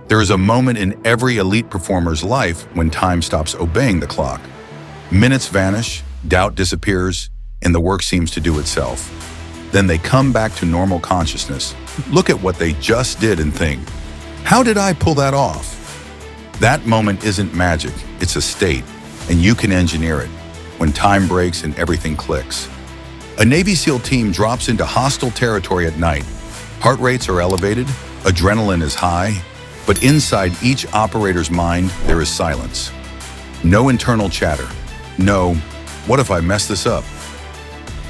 There is a moment in every elite performer's life when time stops obeying the clock. Minutes vanish, doubt disappears, and the work seems to do itself. Then they come back to normal consciousness, look at what they just did and think, how did I pull that off? That moment isn't magic, it's a state, and you can engineer it when time breaks and everything clicks. A Navy SEAL team drops into hostile territory at night. Heart rates are elevated, adrenaline is high, but inside each operator's mind, there is silence. No internal chatter. No, what if I mess this up?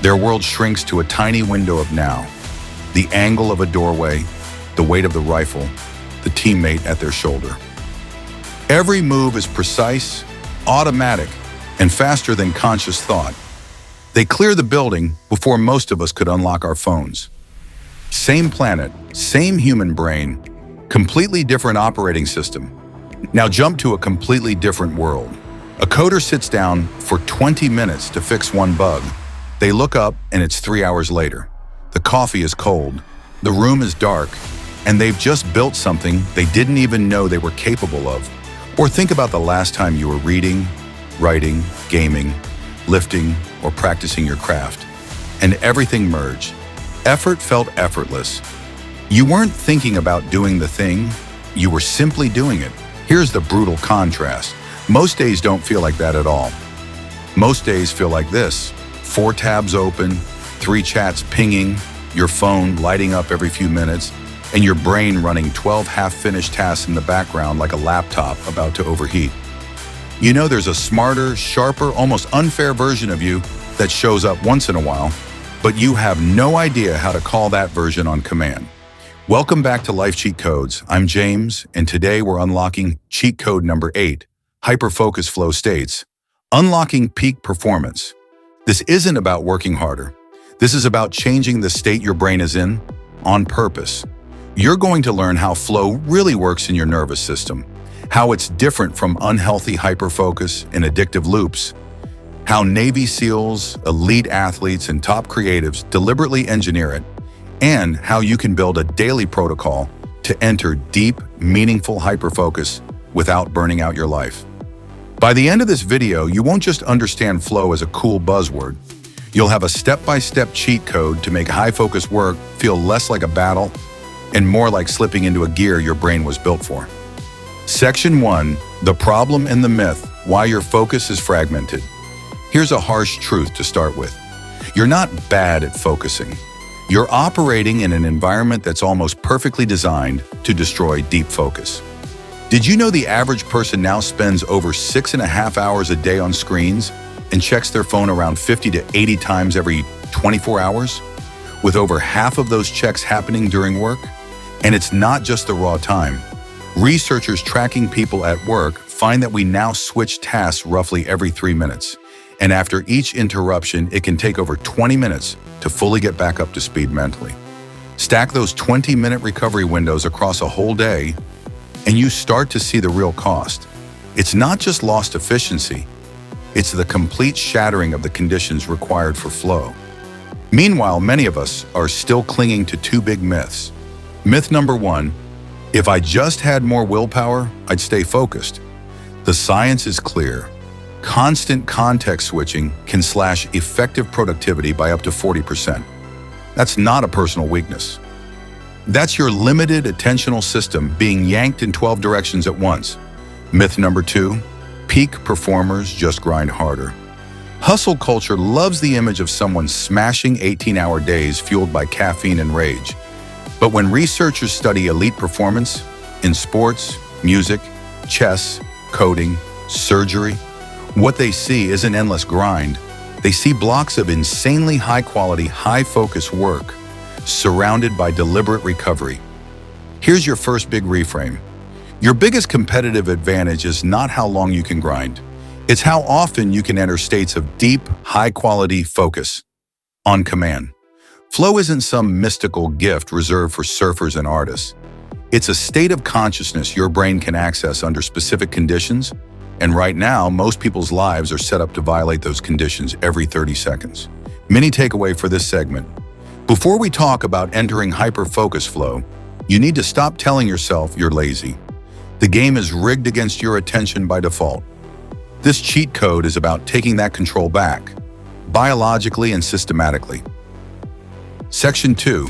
Their world shrinks to a tiny window of now. The angle of a doorway, the weight of the rifle, the teammate at their shoulder. Every move is precise, automatic, and faster than conscious thought. They clear the building before most of us could unlock our phones. Same planet, same human brain, completely different operating system. Now jump to a completely different world. A coder sits down for 20 minutes to fix one bug. They look up and it's 3 hours later. The coffee is cold, the room is dark, and they've just built something they didn't even know they were capable of. Or think about the last time you were reading, writing, gaming, lifting, or practicing your craft, and everything merged. Effort felt effortless. You weren't thinking about doing the thing, you were simply doing it. Here's the brutal contrast. Most days don't feel like that at all. Most days feel like this: 4 tabs open, 3 chats pinging, your phone lighting up every few minutes, and your brain running 12 half-finished tasks in the background like a laptop about to overheat. You know there's a smarter, sharper, almost unfair version of you that shows up once in a while, but you have no idea how to call that version on command. Welcome back to Life Cheat Codes. I'm James, and today we're unlocking cheat code number 8, Hyperfocus Flow States, unlocking peak performance. This isn't about working harder. This is about changing the state your brain is in on purpose. You're going to learn how flow really works in your nervous system, how it's different from unhealthy hyperfocus and addictive loops, how Navy SEALs, elite athletes, and top creatives deliberately engineer it, and how you can build a daily protocol to enter deep, meaningful hyperfocus without burning out your life. By the end of this video, you won't just understand flow as a cool buzzword. You'll have a step-by-step cheat code to make high-focus work feel less like a battle and more like slipping into a gear your brain was built for. Section 1, the problem and the myth, why your focus is fragmented. Here's a harsh truth to start with. You're not bad at focusing. You're operating in an environment that's almost perfectly designed to destroy deep focus. Did you know the average person now spends over 6.5 hours a day on screens and checks their phone around 50 to 80 times every 24 hours? With over half of those checks happening during work? And it's not just the raw time. Researchers tracking people at work find that we now switch tasks roughly every 3 minutes. And after each interruption, it can take over 20 minutes to fully get back up to speed mentally. Stack those 20-minute recovery windows across a whole day, and you start to see the real cost. It's not just lost efficiency, it's the complete shattering of the conditions required for flow. Meanwhile, many of us are still clinging to 2 big myths. Myth number 1, if I just had more willpower, I'd stay focused. The science is clear. Constant context switching can slash effective productivity by up to 40%. That's not a personal weakness. That's your limited attentional system being yanked in 12 directions at once. Myth number 2, peak performers just grind harder. Hustle culture loves the image of someone smashing 18-hour days fueled by caffeine and rage. But when researchers study elite performance in sports, music, chess, coding, surgery, what they see isn't endless grind. They see blocks of insanely high-quality, high-focus work surrounded by deliberate recovery. Here's your first big reframe. Your biggest competitive advantage is not how long you can grind. It's how often you can enter states of deep, high-quality focus on command. Flow isn't some mystical gift reserved for surfers and artists. It's a state of consciousness your brain can access under specific conditions, and right now, most people's lives are set up to violate those conditions every 30 seconds. Mini takeaway for this segment. Before we talk about entering hyper-focus flow, you need to stop telling yourself you're lazy. The game is rigged against your attention by default. This cheat code is about taking that control back, biologically and systematically. Section 2.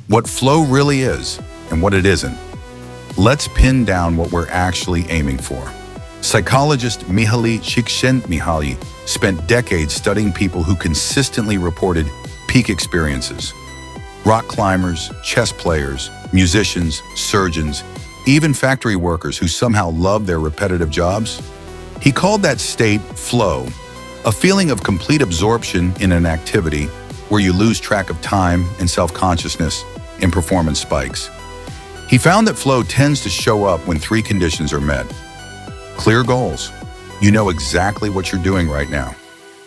What flow really is and what it isn't. Let's pin down what we're actually aiming for. Psychologist Mihaly Csikszentmihalyi spent decades studying people who consistently reported peak experiences. Rock climbers, chess players, musicians, surgeons, even factory workers who somehow love their repetitive jobs. He called that state flow, a feeling of complete absorption in an activity where you lose track of time and self-consciousness in performance spikes. He found that flow tends to show up when three conditions are met. Clear goals. You know exactly what you're doing right now.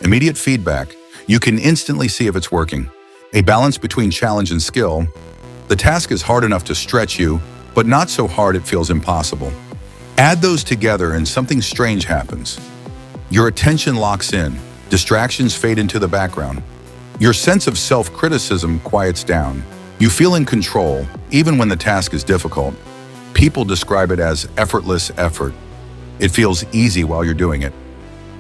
Immediate feedback. You can instantly see if it's working. A balance between challenge and skill. The task is hard enough to stretch you, but not so hard it feels impossible. Add those together and something strange happens. Your attention locks in. Distractions fade into the background. Your sense of self-criticism quiets down. You feel in control, even when the task is difficult. People describe it as effortless effort. It feels easy while you're doing it.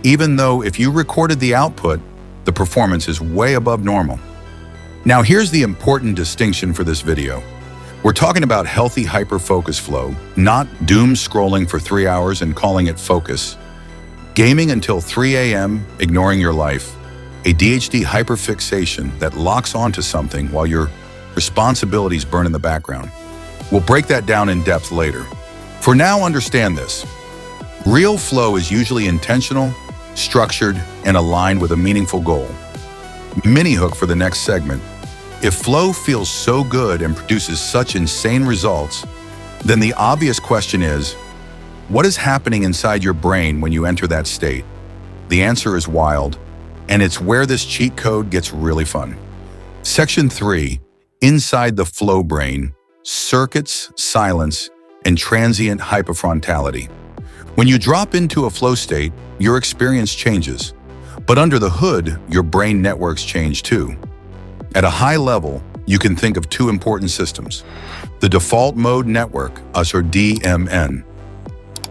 Even though if you recorded the output, the performance is way above normal. Now here's the important distinction for this video. We're talking about healthy hyperfocus flow, not doom scrolling for 3 hours and calling it focus. Gaming until 3 a.m., ignoring your life. ADHD hyperfixation that locks onto something while your responsibilities burn in the background. We'll break that down in depth later. For now, understand this. Real flow is usually intentional, structured, and aligned with a meaningful goal. Mini hook for the next segment. If flow feels so good and produces such insane results, then the obvious question is, what is happening inside your brain when you enter that state? The answer is wild, and it's where this cheat code gets really fun. Section 3, inside the flow brain, circuits, silence, and transient hyperfrontality. When you drop into a flow state, your experience changes. But under the hood, your brain networks change too. At a high level, you can think of two important systems. The default mode network, or DMN.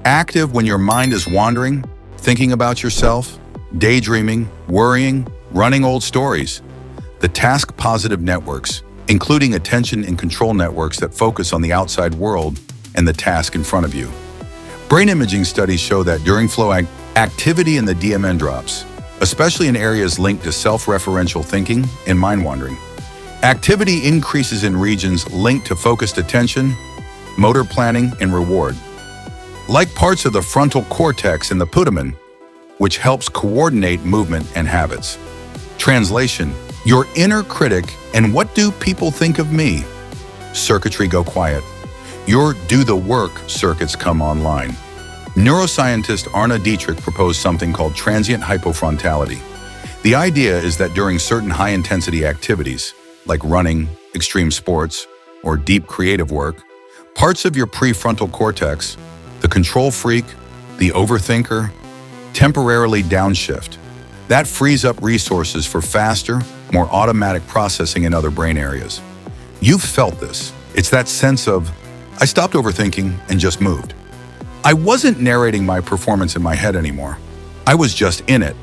Active when your mind is wandering, thinking about yourself, daydreaming, worrying, running old stories. The task-positive networks, including attention and control networks that focus on the outside world and the task in front of you. Brain imaging studies show that during flow activity in the DMN drops, especially in areas linked to self-referential thinking and mind-wandering. Activity increases in regions linked to focused attention, motor planning, and reward. Like parts of the frontal cortex in the putamen, which helps coordinate movement and habits. Translation: your inner critic and what do people think of me? Circuitry go quiet. Your do the work circuits come online. Neuroscientist Arne Dietrich proposed something called transient hypofrontality. The idea is that during certain high-intensity activities, like running, extreme sports, or deep creative work, parts of your prefrontal cortex, the control freak, the overthinker, temporarily downshift. That frees up resources for faster, more automatic processing in other brain areas. You've felt this. It's that sense of, I stopped overthinking and just moved. I wasn't narrating my performance in my head anymore. I was just in it.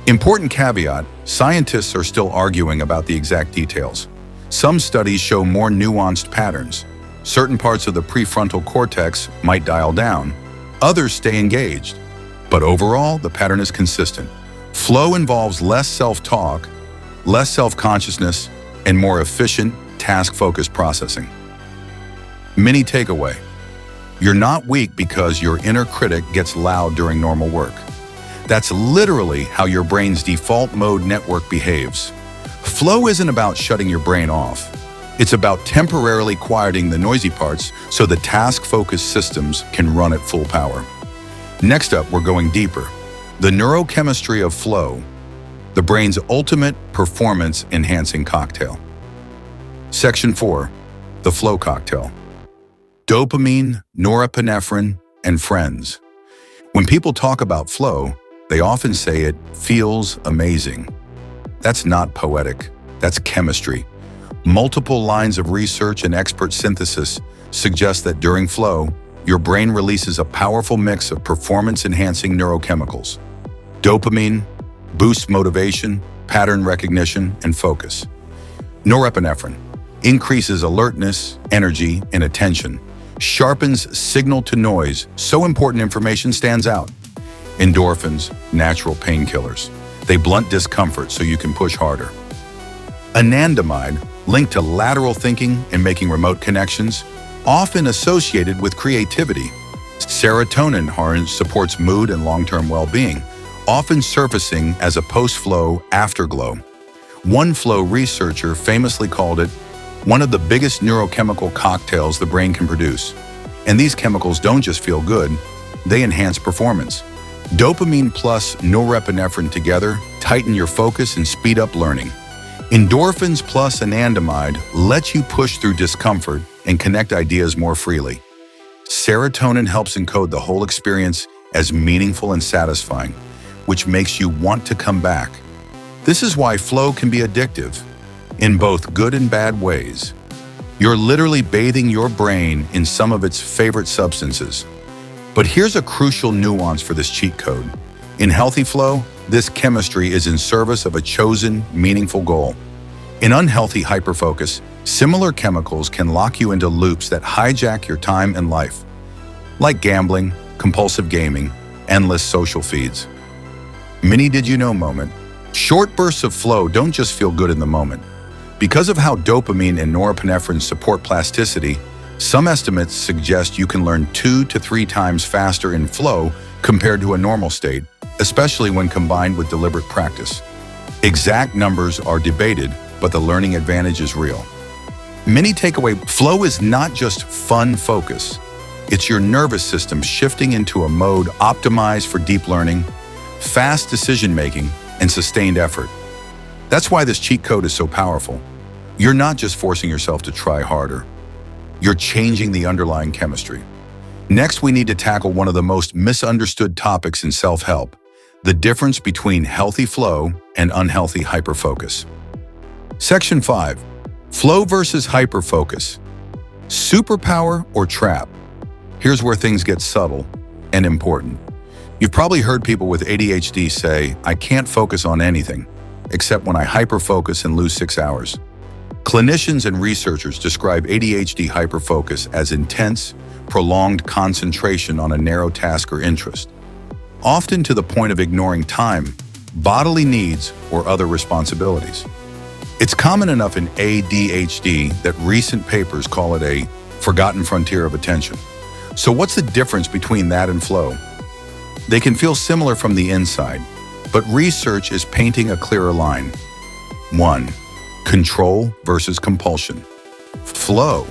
Important caveat, scientists are still arguing about the exact details. Some studies show more nuanced patterns. Certain parts of the prefrontal cortex might dial down. Others stay engaged. But overall, the pattern is consistent. Flow involves less self-talk, less self-consciousness, and more efficient, task-focused processing. Mini takeaway. You're not weak because your inner critic gets loud during normal work. That's literally how your brain's default mode network behaves. Flow isn't about shutting your brain off. It's about temporarily quieting the noisy parts so the task-focused systems can run at full power. Next up, we're going deeper. The neurochemistry of flow, the brain's ultimate performance-enhancing cocktail. Section 4, the flow cocktail. Dopamine, norepinephrine, and friends. When people talk about flow, they often say it feels amazing. That's not poetic, that's chemistry. Multiple lines of research and expert synthesis suggest that during flow, your brain releases a powerful mix of performance-enhancing neurochemicals. Dopamine boosts motivation, pattern recognition, and focus. Norepinephrine increases alertness, energy, and attention, sharpens signal-to-noise so important information stands out. Endorphins, natural painkillers. They blunt discomfort so you can push harder. Anandamide, linked to lateral thinking and making remote connections, often associated with creativity. Serotonin hormone supports mood and long-term well-being, often surfacing as a post-flow afterglow. One flow researcher famously called it one of the biggest neurochemical cocktails the brain can produce. And these chemicals don't just feel good, they enhance performance. Dopamine plus norepinephrine together tighten your focus and speed up learning. Endorphins plus anandamide let you push through discomfort and connect ideas more freely. Serotonin helps encode the whole experience as meaningful and satisfying, which makes you want to come back. This is why flow can be addictive, in both good and bad ways. You're literally bathing your brain in some of its favorite substances. But here's a crucial nuance for this cheat code. In healthy flow, this chemistry is in service of a chosen, meaningful goal. In unhealthy hyperfocus, similar chemicals can lock you into loops that hijack your time and life, like gambling, compulsive gaming, endless social feeds. Mini did you know moment. Short bursts of flow don't just feel good in the moment. Because of how dopamine and norepinephrine support plasticity, some estimates suggest you can learn 2 to 3 times faster in flow compared to a normal state, especially when combined with deliberate practice. Exact numbers are debated, but the learning advantage is real. Mini takeaway: flow is not just fun focus. It's your nervous system shifting into a mode optimized for deep learning, fast decision-making, and sustained effort. That's why this cheat code is so powerful. You're not just forcing yourself to try harder. You're changing the underlying chemistry. Next, we need to tackle one of the most misunderstood topics in self-help: the difference between healthy flow and unhealthy hyperfocus. Section 5. Flow versus hyperfocus. Superpower or trap? Here's where things get subtle and important. You've probably heard people with ADHD say, "I can't focus on anything, except when I hyperfocus and lose 6 hours." Clinicians and researchers describe ADHD hyperfocus as intense, prolonged concentration on a narrow task or interest, often to the point of ignoring time, bodily needs, or other responsibilities. It's common enough in ADHD that recent papers call it a forgotten frontier of attention. So what's the difference between that and flow? They can feel similar from the inside, but research is painting a clearer line. 1. Control versus compulsion. Flow.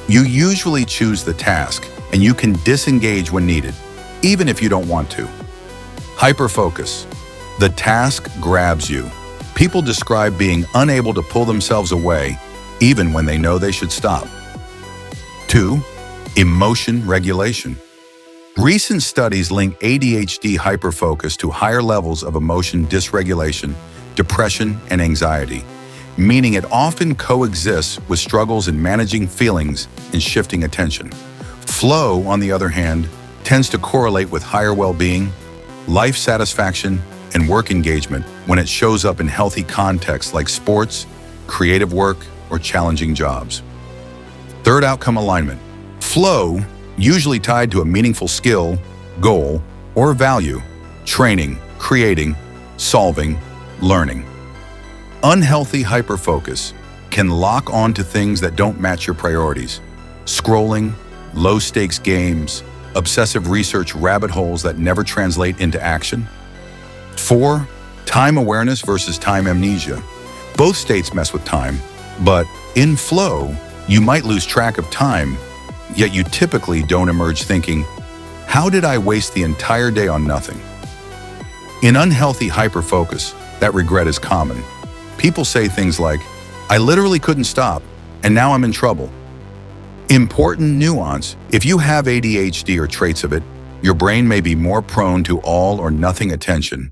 You usually choose the task, and you can disengage when needed, even if you don't want to. Hyperfocus. The task grabs you. People describe being unable to pull themselves away, even when they know they should stop. 2. Emotion regulation. Recent studies link ADHD hyperfocus to higher levels of emotion dysregulation, depression, and anxiety, meaning it often coexists with struggles in managing feelings and shifting attention. Flow, on the other hand, tends to correlate with higher well-being, life satisfaction, and work engagement when it shows up in healthy contexts like sports, creative work, or challenging jobs. 3. Outcome alignment. Flow, usually tied to a meaningful skill, goal, or value: training, creating, solving, learning. Unhealthy hyperfocus can lock onto things that don't match your priorities: scrolling, low-stakes games, obsessive research rabbit holes that never translate into action. 4. Time awareness versus time amnesia. Both states mess with time, but in flow, you might lose track of time, yet you typically don't emerge thinking, "How did I waste the entire day on nothing?" In unhealthy hyperfocus, that regret is common. People say things like, "I literally couldn't stop, and now I'm in trouble." Important nuance: if you have ADHD or traits of it, your brain may be more prone to all or nothing attention,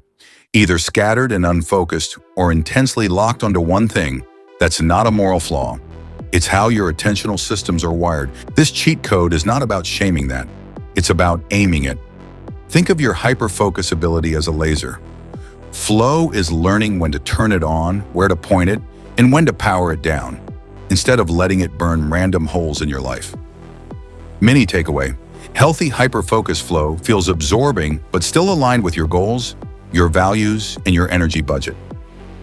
either scattered and unfocused or intensely locked onto one thing. That's not a moral flaw. It's how your attentional systems are wired. This cheat code is not about shaming that. It's about aiming it. Think of your hyperfocus ability as a laser. Flow is learning when to turn it on, where to point it, and when to power it down, instead of letting it burn random holes in your life. Mini takeaway. Healthy hyperfocus flow feels absorbing but still aligned with your goals, your values, and your energy budget.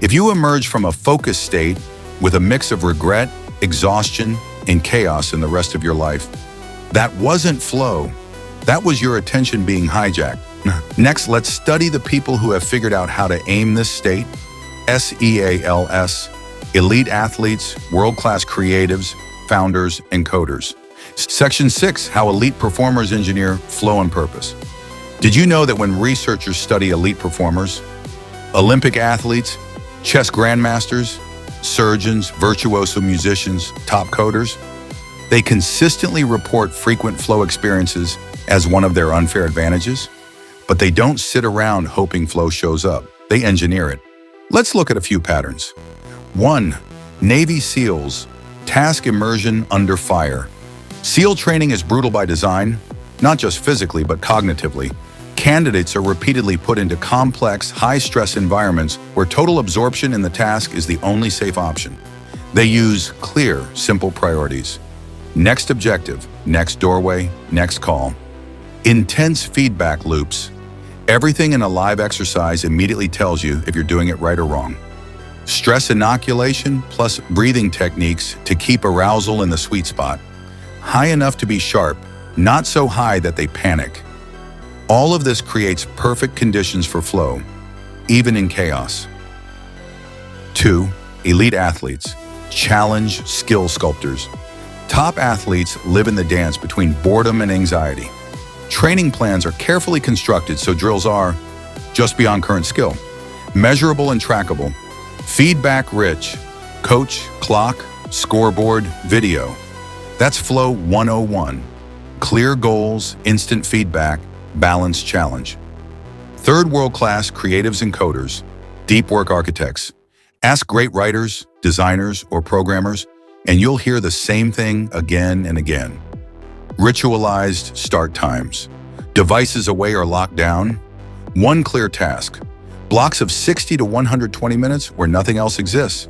If you emerge from a focus state with a mix of regret, exhaustion, and chaos in the rest of your life, that wasn't flow. That was your attention being hijacked. Next, let's study the people who have figured out how to aim this state. SEALS, elite athletes, world-class creatives, founders, and coders. Section 6, how elite performers engineer flow on purpose. Did you know that when researchers study elite performers, Olympic athletes, chess grandmasters, surgeons, virtuoso musicians, top coders, they consistently report frequent flow experiences as one of their unfair advantages, but they don't sit around hoping flow shows up. They engineer it. Let's look at a few patterns. 1. Navy SEALs, task immersion under fire. SEAL training is brutal by design, not just physically but cognitively. Candidates are repeatedly put into complex, high-stress environments where total absorption in the task is the only safe option. They use clear, simple priorities. Next objective, next doorway, next call. Intense feedback loops. Everything in a live exercise immediately tells you if you're doing it right or wrong. Stress inoculation plus breathing techniques to keep arousal in the sweet spot. High enough to be sharp, not so high that they panic. All of this creates perfect conditions for flow, even in chaos. 2. Elite athletes, challenge skill sculptors. Top athletes live in the dance between boredom and anxiety. Training plans are carefully constructed so drills are just beyond current skill, measurable and trackable, feedback-rich, coach, clock, scoreboard, video. That's Flow 101. Clear goals, instant feedback, balanced challenge. 3rd, world-class creatives and coders, deep work architects. Ask great writers, designers, or programmers, and you'll hear the same thing again and again. Ritualized start times. Devices away or locked down. One clear task. Blocks of 60 to 120 minutes where nothing else exists.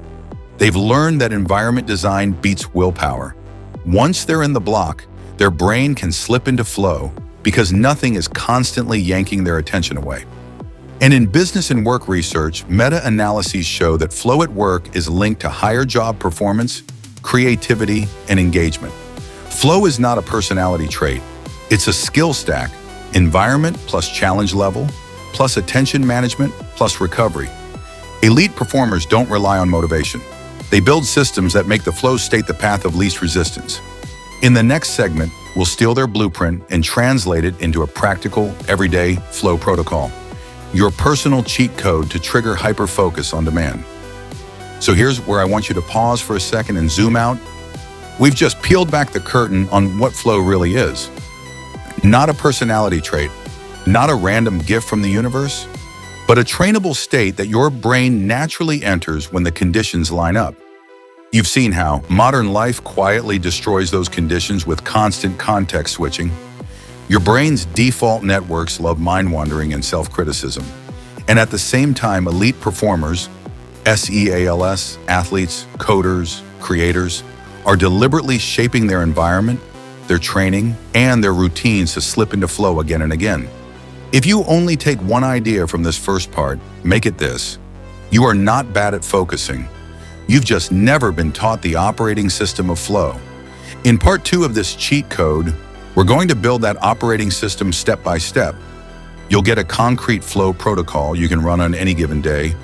They've learned that environment design beats willpower. Once they're in the block, their brain can slip into flow because nothing is constantly yanking their attention away. And in business and work research, meta-analyses show that flow at work is linked to higher job performance, creativity, and engagement. Flow is not a personality trait. It's a skill stack. Environment plus challenge level, plus attention management, plus recovery. Elite performers don't rely on motivation. They build systems that make the flow state the path of least resistance. In the next segment, we'll steal their blueprint and translate it into a practical, everyday flow protocol. Your personal cheat code to trigger hyperfocus on demand. So here's where I want you to pause for a second and zoom out. We've just peeled back the curtain on what flow really is. Not a personality trait, not a random gift from the universe, but a trainable state that your brain naturally enters when the conditions line up. You've seen how modern life quietly destroys those conditions with constant context switching. Your brain's default networks love mind-wandering and self-criticism. And at the same time, elite performers, SEALS, athletes, coders, creators, are deliberately shaping their environment, their training, and their routines to slip into flow again and again. If you only take one idea from this first part, make it this. You are not bad at focusing. You've just never been taught the operating system of flow. In part 2 of this cheat code, we're going to build that operating system step by step. You'll get a concrete flow protocol you can run on any given day,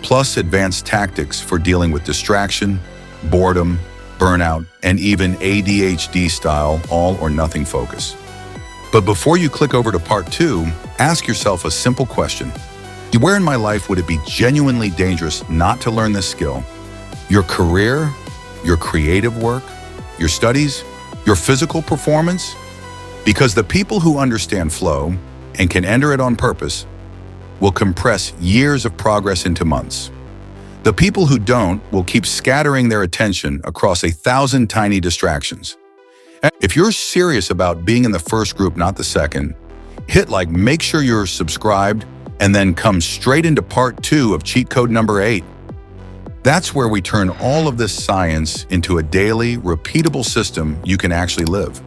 plus advanced tactics for dealing with distraction, boredom, burnout, and even ADHD-style all-or-nothing focus. But before you click over to part 2, ask yourself a simple question. Where in my life would it be genuinely dangerous not to learn this skill? Your career, your creative work, your studies, your physical performance? Because the people who understand flow and can enter it on purpose will compress years of progress into months. The people who don't will keep scattering their attention across 1,000 tiny distractions. If you're serious about being in the first group, not the second, make sure you're subscribed, and then come straight into part 2 of cheat code number 8. That's where we turn all of this science into a daily, repeatable system you can actually live.